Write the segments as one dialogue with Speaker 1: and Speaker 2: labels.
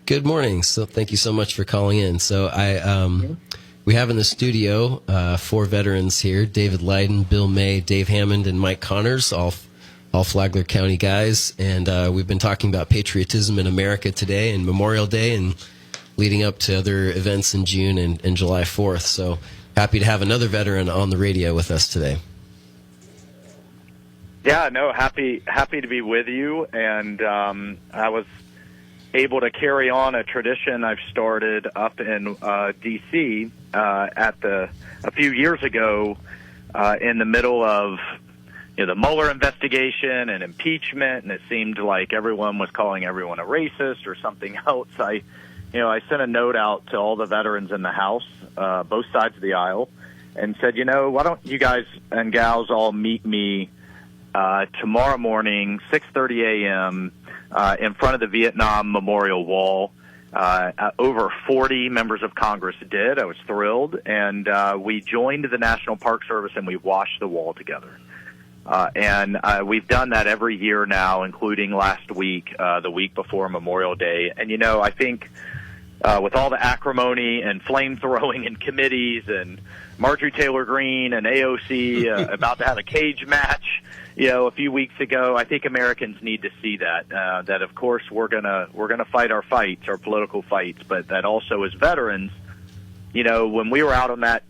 Speaker 1: Good morning. So thank you so much for calling in. So we have in the studio 4 veterans here: David Leiden, Bill May, Dave Hammond, and Mike Connors, all Flagler County guys. And we've been talking about patriotism in America today and Memorial Day and leading up to other events in June and July 4th. So happy to have another veteran on the radio with us today.
Speaker 2: Yeah, no, happy to be with you. And I was able to carry on a tradition I've started up in D.C. A few years ago in the middle of the Mueller investigation and impeachment, and it seemed like everyone was calling everyone a racist or something else. I sent a note out to all the veterans in the House, both sides of the aisle, and said, why don't you guys and gals all meet me tomorrow morning, 6:30 a.m., in front of the Vietnam Memorial Wall. Over 40 members of Congress did. I was thrilled, and we joined the National Park Service and we washed the wall together. And we've done that every year now, including last week, the week before Memorial Day. And, I think with all the acrimony and flame throwing in committees and Marjorie Taylor Greene and AOC about to have a cage match, a few weeks ago, I think Americans need to see that of course we're gonna fight our fights, our political fights, but that also as veterans, when we were out on that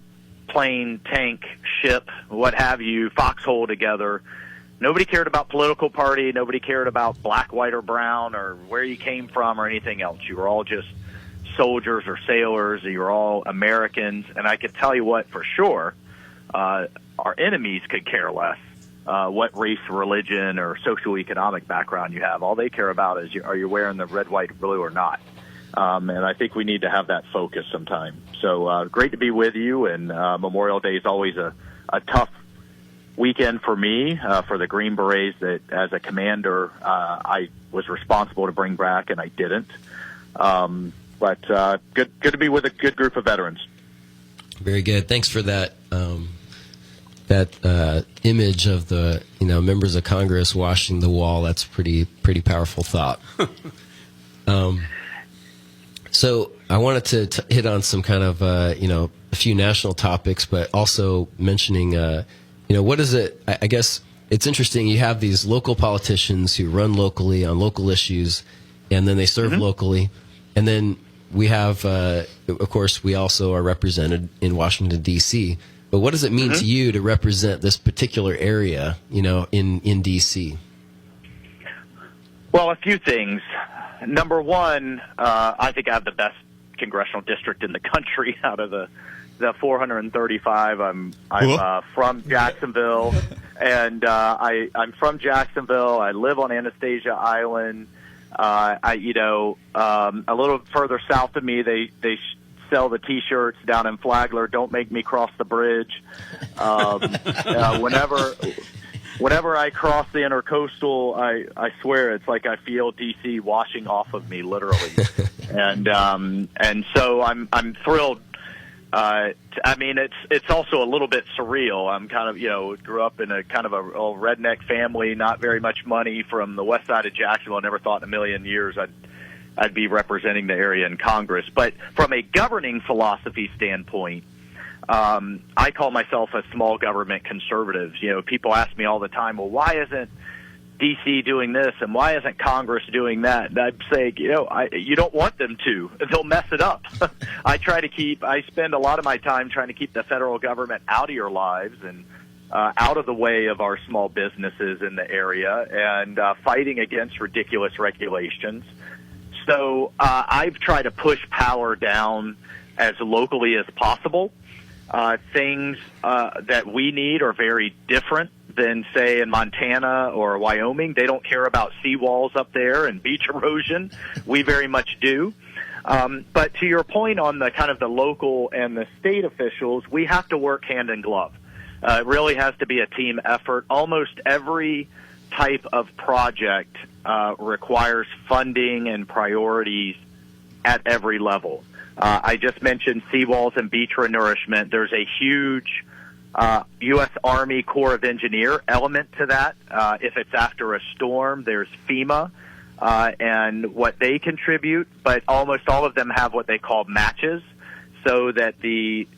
Speaker 2: plane, tank, ship, what have you, foxhole together, nobody cared about political party, nobody cared about black, white, or brown, or where you came from or anything else. You were all just soldiers or sailors, you were all Americans, and I could tell you what, for sure, our enemies could care less what race, religion, or socioeconomic background you have. All they care about is, are you wearing the red, white, blue or not? And I think we need to have that focus sometime. So great to be with you, and Memorial Day is always a tough weekend for me, for the Green Berets that as a commander I was responsible to bring back, and I didn't. But good to be with a good group of veterans.
Speaker 1: Very good. Thanks for that image of the members of Congress washing the wall. That's pretty powerful thought. So I wanted to hit on some kind of a few national topics, but also mentioning what is it? I guess it's interesting. You have these local politicians who run locally on local issues, and then they serve locally, and then we have, of course, we also are represented in Washington, D.C. But what does it mean to you to represent this particular area, in D.C.?
Speaker 2: Well, a few things. Number one, I think I have the best congressional district in the country out of the 435. I'm from Jacksonville, and I'm from Jacksonville. I live on Anastasia Island. A little further south of me, they sell the T-shirts down in Flagler. Don't make me cross the bridge. Whenever I cross the intercoastal, I swear it's like I feel DC washing off of me, literally. and so I'm thrilled. It's also a little bit surreal. I'm kind of, grew up in a kind of a old redneck family, not very much money, from the west side of Jacksonville. I never thought in a million years I'd be representing the area in Congress. But from a governing philosophy standpoint, I call myself a small government conservative. People ask me all the time, well, why isn't D.C. doing this and why isn't Congress doing that? And I'd say, you don't want them to. They'll mess it up. I spend a lot of my time trying to keep the federal government out of your lives and out of the way of our small businesses in the area, and fighting against ridiculous regulations. So I've tried to push power down as locally as possible. Things that we need are very different than, say, in Montana or Wyoming. They don't care about seawalls up there and beach erosion. We very much do. But to your point on the kind of the local and the state officials, we have to work hand in glove. It really has to be a team effort. Almost every type of project requires funding and priorities at every level. I just mentioned seawalls and beach renourishment. There's a huge U.S. Army Corps of Engineer element to that. If it's after a storm, there's FEMA. and what they contribute, but almost all of them have what they call matches, so that the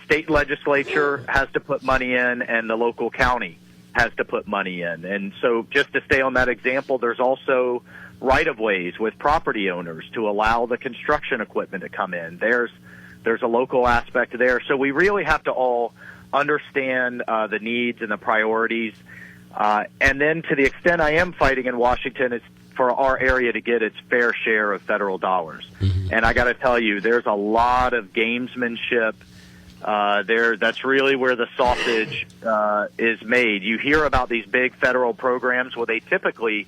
Speaker 2: state legislature has to put money in and the local county has to put money in. And so just to stay on that example, there's also right-of-ways with property owners to allow the construction equipment to come in. There's a local aspect there. So we really have to all understand the needs and the priorities. And then to the extent I am fighting in Washington, it's for our area to get its fair share of federal dollars. Mm-hmm. And I got to tell you, there's a lot of gamesmanship there. That's really where the sausage is made. You hear about these big federal programs. Well, they typically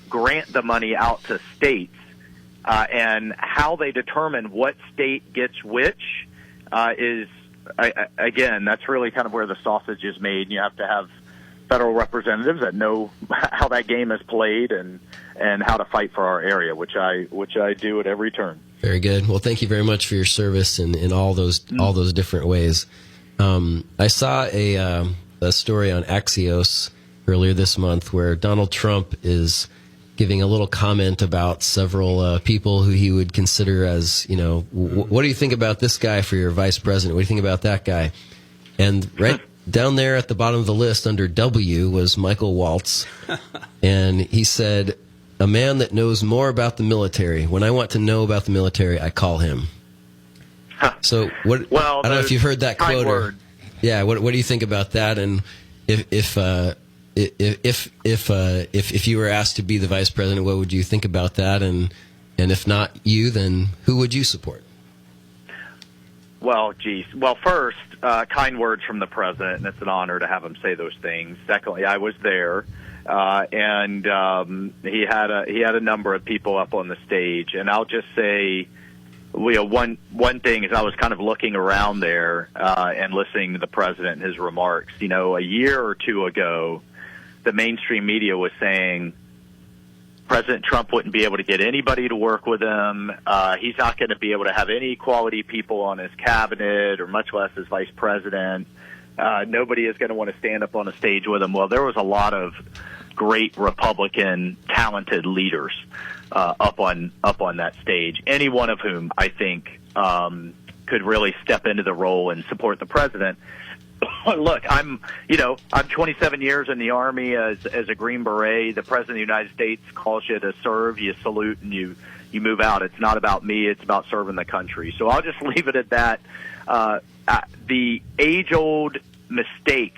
Speaker 2: grant the money out to states, and how they determine what state gets which is, again, that's really kind of where the sausage is made. You have to have federal representatives that know how that game is played and how to fight for our area, which I do at every turn.
Speaker 1: Very good. Well, thank you very much for your service in all those different ways. I saw a story on Axios earlier this month where Donald Trump is giving a little comment about several people who he would consider as, what do you think about this guy for your vice president? What do you think about that guy? And right down there at the bottom of the list under W was Michael Waltz. And he said, a man that knows more about the military. When I want to know about the military, I call him. So what? Well, I don't know if you've heard that quote. Or, yeah. What do you think about that? And if you were asked to be the vice president, what would you think about that? And if not you, then who would you support?
Speaker 2: Well, geez. Well, first, kind words from the president, and it's an honor to have him say those things. Secondly, I was there, and he had a number of people up on the stage. And I'll just say, one thing is I was kind of looking around there and listening to the president and his remarks. A year or two ago, the mainstream media was saying President Trump wouldn't be able to get anybody to work with him. He's not going to be able to have any quality people on his cabinet, or much less his vice president. Nobody is going to want to stand up on a stage with him. Well, there was a lot of great Republican talented leaders up on that stage, any one of whom I think could really step into the role and support the president. Look, I'm 27 years in the Army as a Green Beret. The President of the United States calls you to serve, you salute, and you move out. It's not about me. It's about serving the country. So I'll just leave it at that. The age-old mistake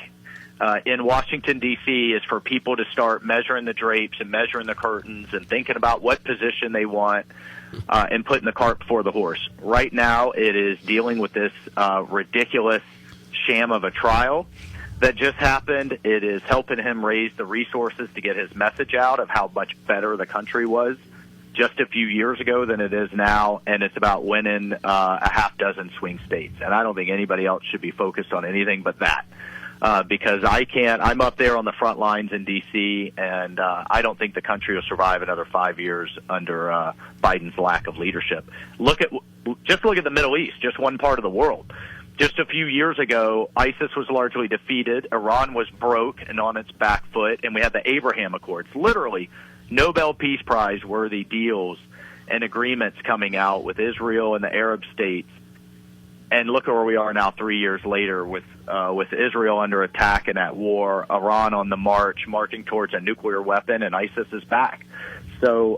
Speaker 2: in Washington, D.C. is for people to start measuring the drapes and measuring the curtains and thinking about what position they want and putting the cart before the horse. Right now, it is dealing with this ridiculous sham of a trial that just happened. It is helping him raise the resources to get his message out of how much better the country was just a few years ago than it is now, and it's about winning a half dozen swing states. And I don't think anybody else should be focused on anything but that, because I'm up there on the front lines in D.C., and I don't think the country will survive another 5 years under Biden's lack of leadership. Look at the Middle East, just one part of the world. Just a few years ago, ISIS was largely defeated. Iran was broke and on its back foot, and we had the Abraham Accords. Literally, Nobel Peace Prize worthy deals and agreements coming out with Israel and the Arab states. And look at where we are now 3 years later with Israel under attack and at war, Iran on the marching towards a nuclear weapon, and ISIS is back. So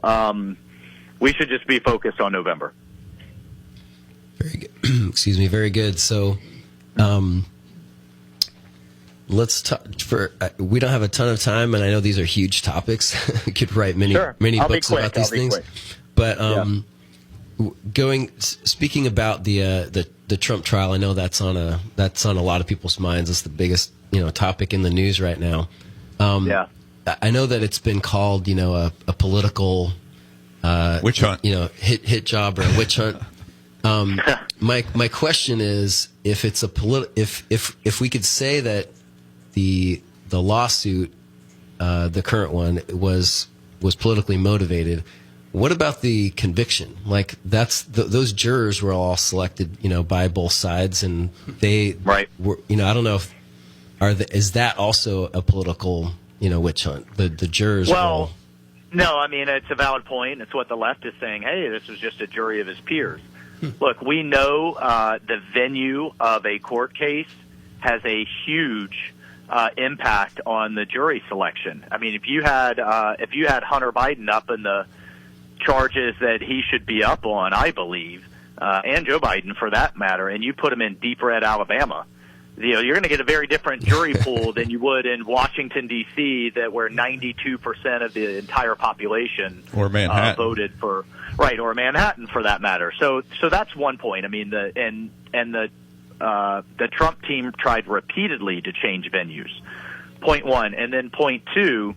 Speaker 2: we should just be focused on November.
Speaker 1: Very good. Excuse me. Very good. So, let's talk. We don't have a ton of time, and I know these are huge topics. We could write many books about these things. Quick. But speaking about the Trump trial, I know that's on a lot of people's minds. It's the biggest topic in the news right now. I know that it's been called a political
Speaker 3: witch hunt.
Speaker 1: Hit job or a witch hunt. My question is, if it's if we could say that the lawsuit, the current one, was politically motivated, what about the conviction? Like those jurors were all selected, by both sides, and they were, I don't know if is that also a political, witch hunt? The jurors.
Speaker 2: Well, No, I mean, it's a valid point. It's what the left is saying. Hey, this was just a jury of his peers. Look, we know the venue of a court case has a huge impact on the jury selection. I mean, if you had Hunter Biden up in the charges that he should be up on, I believe, and Joe Biden for that matter, and you put him in deep red Alabama, you're going to get a very different jury pool than you would in Washington, D.C., where 92% of the entire population
Speaker 3: or Manhattan
Speaker 2: voted for, right, or Manhattan for that matter. So that's one point. I mean, the Trump team tried repeatedly to change venues. Point one, and then point two,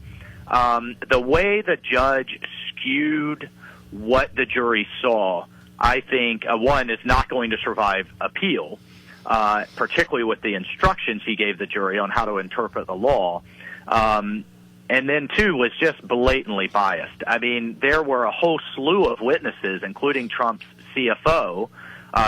Speaker 2: the way the judge skewed what the jury saw, I think one is not going to survive appeal. Particularly with the instructions he gave the jury on how to interpret the law. And then, two, was just blatantly biased. I mean, there were a whole slew of witnesses, including Trump's CFO,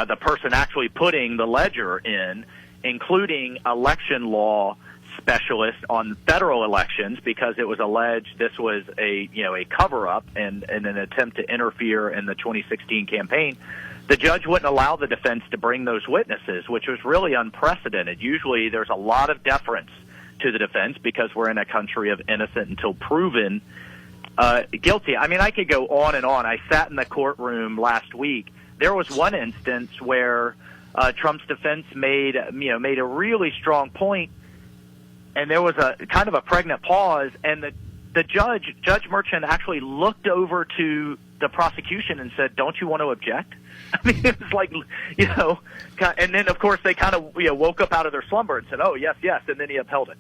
Speaker 2: the person actually putting the ledger in, including election law specialists on federal elections, because it was alleged this was a cover-up and an attempt to interfere in the 2016 campaign. The judge wouldn't allow the defense to bring those witnesses, which was really unprecedented. Usually there's a lot of deference to the defense because we're in a country of innocent until proven guilty. I mean, I could go on and on. I sat in the courtroom last week. There was one instance where Trump's defense made a really strong point, and there was a kind of a pregnant pause, and the Judge Merchant actually looked over to the prosecution and said, "Don't you want to object?" I mean, it was like, and then of course they kind of woke up out of their slumber and said, "Oh, yes, yes," and then he upheld it.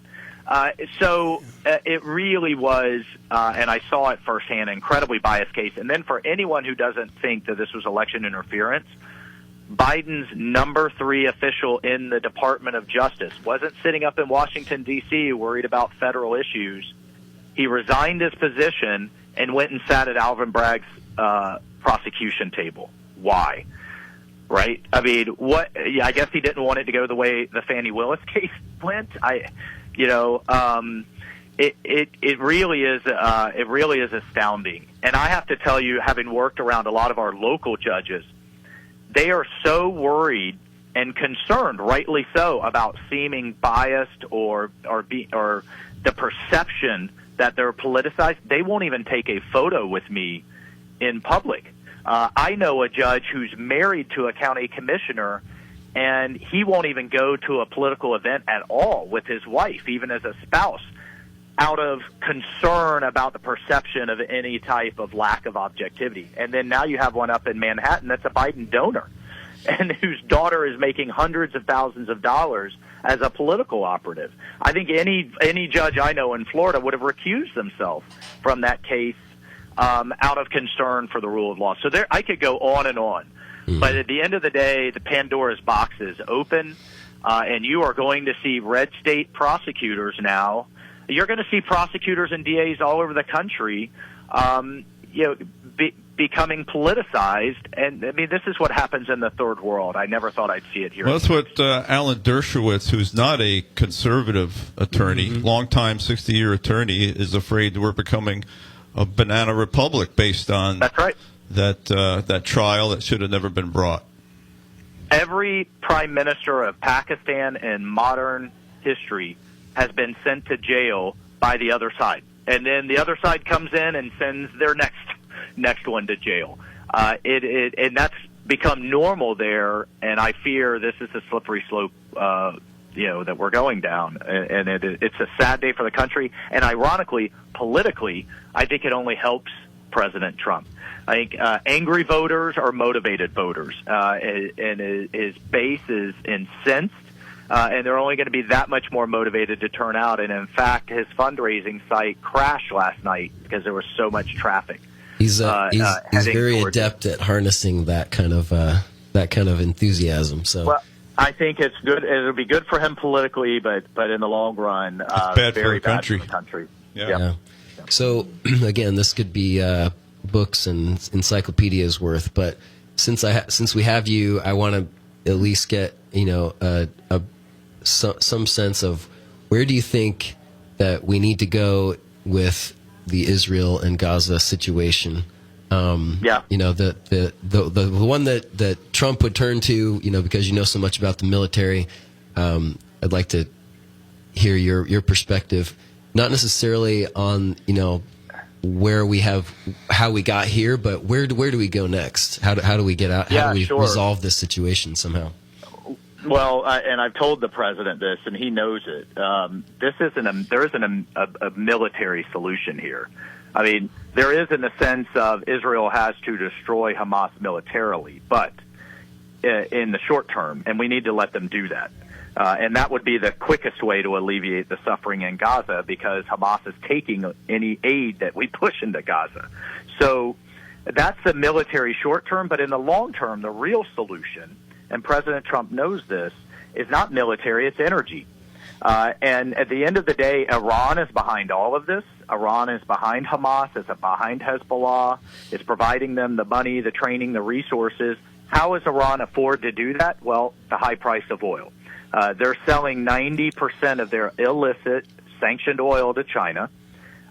Speaker 2: So it really was, and I saw it firsthand, an incredibly biased case. And then for anyone who doesn't think that this was election interference, Biden's number 3 official in the Department of Justice wasn't sitting up in Washington, D.C. worried about federal issues. He resigned his position and went and sat at Alvin Bragg's prosecution table. Why? Right? I mean, what? Yeah, I guess he didn't want it to go the way the Fani Willis case went. It really is astounding. And I have to tell you, having worked around a lot of our local judges, they are so worried and concerned, rightly so, about seeming biased or the perception that they're politicized. They won't even take a photo with me in public. I know a judge who's married to a county commissioner, and he won't even go to a political event at all with his wife, even as a spouse, out of concern about the perception of any type of lack of objectivity. And then now you have one up in Manhattan that's a Biden donor, and whose daughter is making hundreds of thousands of dollars as a political operative. I think any judge I know in Florida would have recused themselves from that case out of concern for the rule of law. So I could go on and on. Mm-hmm. But at the end of the day, the Pandora's box is open, and you are going to see red state prosecutors now. You're going to see prosecutors and DAs all over the country, becoming politicized. And I mean, this is what happens in the third world. I never thought I'd see it here.
Speaker 3: Well, that's what Alan Dershowitz, who's not a conservative attorney, longtime 60-year attorney, is afraid we're becoming a banana republic based on
Speaker 2: that's right.
Speaker 3: that trial that should have never been brought.
Speaker 2: Every prime minister of Pakistan in modern history has been sent to jail by the other side. And then the other side comes in and sends their next one to jail. And that's become normal there, and I fear this is a slippery slope that we're going down. And it's a sad day for the country. And ironically, politically, I think it only helps President Trump. I think angry voters are motivated voters, and his base is incensed. And they're only going to be that much more motivated to turn out. And in fact, his fundraising site crashed last night because there was so much traffic.
Speaker 1: He's very adept at harnessing that kind of enthusiasm. So,
Speaker 2: well, I think it's good. It'll be good for him politically, but in the long run,
Speaker 3: bad
Speaker 2: very
Speaker 3: for
Speaker 2: bad for the country.
Speaker 3: Yeah.
Speaker 1: So again, this could be books and encyclopedias worth. But since we have you, I want to at least get some sense of where do you think that we need to go with the Israel and Gaza situation.
Speaker 2: Yeah.
Speaker 1: You know, the one that Trump would turn to, you know, because you know so much about the military. I'd like to hear your perspective, not necessarily on, you know, how we got here, but where do we go next? How do we get out? How do we resolve this situation somehow?
Speaker 2: Well, and I've told the president this, and he knows it. There isn't a military solution here. I mean, there is in the sense of Israel has to destroy Hamas militarily, but in the short term, and we need to let them do that. And that would be the quickest way to alleviate the suffering in Gaza, because Hamas is taking any aid that we push into Gaza. So that's the military short term, but in the long term, the real solution, and President Trump knows this, is not military, it's energy. And at the end of the day, Iran is behind all of this. Iran is behind Hamas, it's behind Hezbollah, it's providing them the money, the training, the resources. How does Iran afford to do that? Well, the high price of oil. They're selling 90% of their illicit sanctioned oil to China.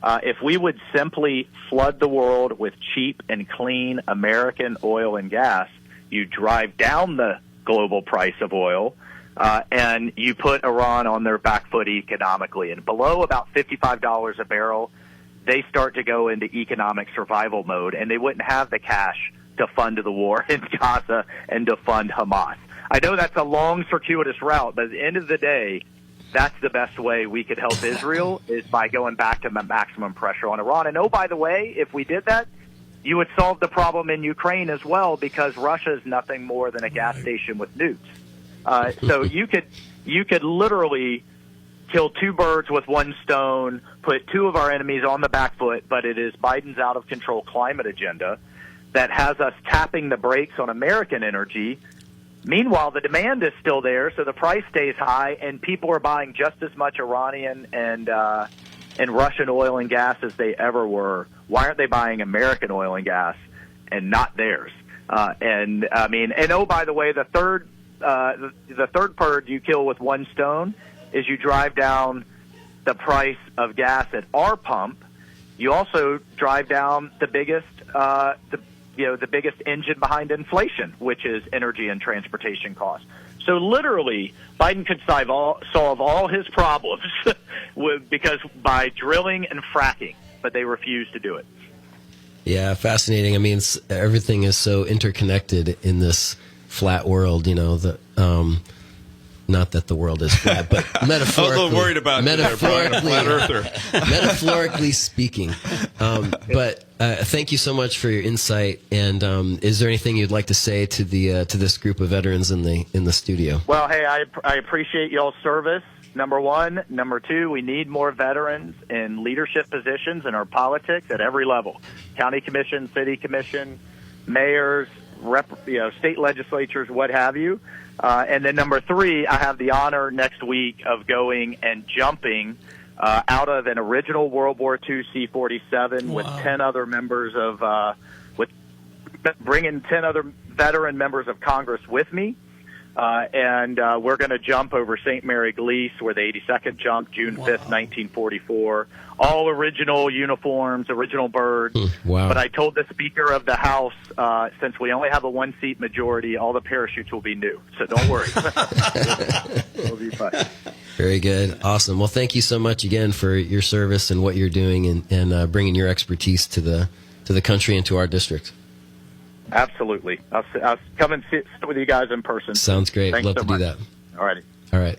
Speaker 2: If we would simply flood the world with cheap and clean American oil and gas, you drive down the global price of oil, and you put Iran on their back foot economically. And below about $55 a barrel, they start to go into economic survival mode, and they wouldn't have the cash to fund the war in Gaza and to fund Hamas. I know that's a long, circuitous route, but at the end of the day, that's the best way we could help Israel, is by going back to maximum pressure on Iran. And oh, by the way, if we did that, you would solve the problem in Ukraine as well, because Russia is nothing more than a gas station with nukes. So you could literally kill two birds with one stone, put two of our enemies on the back foot, but it is Biden's out-of-control climate agenda that has us tapping the brakes on American energy. Meanwhile, the demand is still there, so the price stays high, and people are buying just as much Iranian and Russian oil and gas as they ever were. Why aren't they buying American oil and gas and not theirs? And oh, by the way, the third bird you kill with one stone is you drive down the price of gas at our pump. You also drive down the biggest engine behind inflation, which is energy and transportation costs. So literally, Biden could solve all his problems because by drilling and fracking, but they refuse to do it.
Speaker 1: Yeah, fascinating. I mean, everything is so interconnected in this flat world, you know, not that the world is flat, but metaphorically.
Speaker 3: I was a little worried about
Speaker 1: metaphorically,
Speaker 3: flat earther.
Speaker 1: Metaphorically speaking. But thank you so much for your insight. And is there anything you'd like to say to this group of veterans in the studio?
Speaker 2: Well, hey, I appreciate y'all's service. Number one. Number two, we need more veterans in leadership positions in our politics at every level: county commission, city commission, mayors, state legislatures, what have you. And then number three, I have the honor next week of going and jumping out of an original World War II C-47 with 10 other members of, bringing 10 other veteran members of Congress with me. And we're going to jump over St. Mary Glease, where the 82nd jumped, June 5th, 1944. All original uniforms, original birds.
Speaker 1: Wow.
Speaker 2: But I told the Speaker of the House, since we only have a one-seat majority, all the parachutes will be new. So don't worry. It'll be fun.
Speaker 1: Very good. Awesome. Well, thank you so much again for your service and what you're doing and bringing your expertise to the country and to our district.
Speaker 2: Absolutely. I'll come and sit with you guys in person.
Speaker 1: Sounds great.
Speaker 2: Thanks
Speaker 1: Love
Speaker 2: so
Speaker 1: to
Speaker 2: much.
Speaker 1: do that.
Speaker 2: All righty.
Speaker 1: All right.